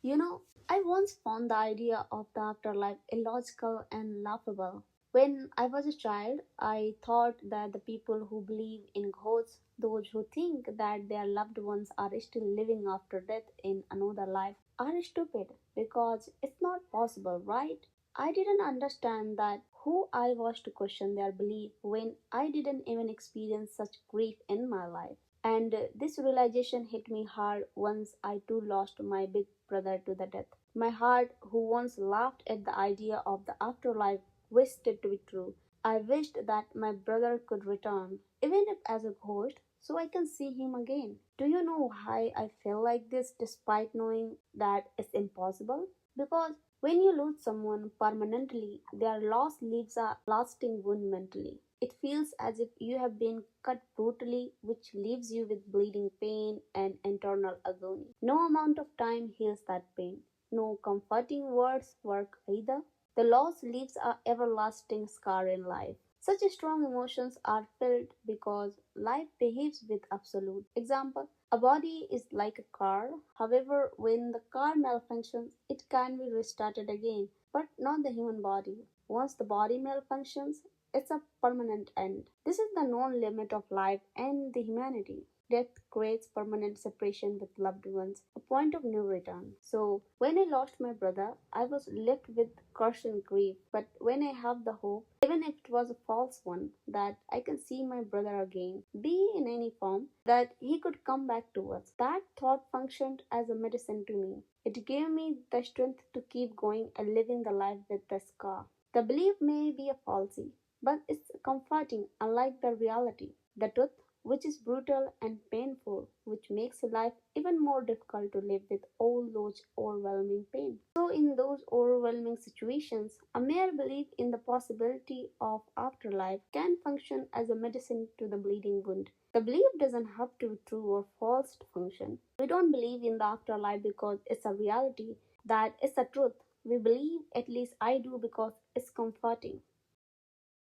I once found the idea of the afterlife illogical and laughable. When I was a child, I thought that the people who believe in ghosts, those who think that their loved ones are still living after death in another life, are stupid because it's not possible, right? I didn't understand that who I was to question their belief when I didn't even experience such grief in my life. And this realization hit me hard once I too lost my big brother to the death. My heart, who once laughed at the idea of the afterlife, wished it to be true. I wished that my brother could return, even if as a ghost, so I can see him again. Do you know why I feel like this despite knowing that it's impossible? Because when you lose someone permanently, their loss leaves a lasting wound mentally. It feels as if you have been cut brutally, which leaves you with bleeding pain and internal agony. No amount of time heals that pain. No comforting words work either. The loss leaves a everlasting scar in life. Such strong emotions are felt because life behaves with absolute. Example, a body is like a car. However, when the car malfunctions, it can be restarted again, but not the human body. Once the body malfunctions, it's a permanent end. This is the known limit of life and the humanity. Death creates permanent separation with loved ones, a point of no return. So, when I lost my brother, I was left with crushing grief. But when I have the hope, even if it was a false one, that I can see my brother again, be in any form, that he could come back to us, that thought functioned as a medicine to me. It gave me the strength to keep going and living the life with the scar. The belief may be a falsy, but it's comforting, unlike the reality. The truth, which is brutal and painful, which makes life even more difficult to live with all those overwhelming pain. So, in those overwhelming situations, a mere belief in the possibility of afterlife can function as a medicine to the bleeding wound. The belief doesn't have to be true or false to function. We don't believe in the afterlife because it's a reality, that it's a truth. We believe, at least I do, because it's comforting.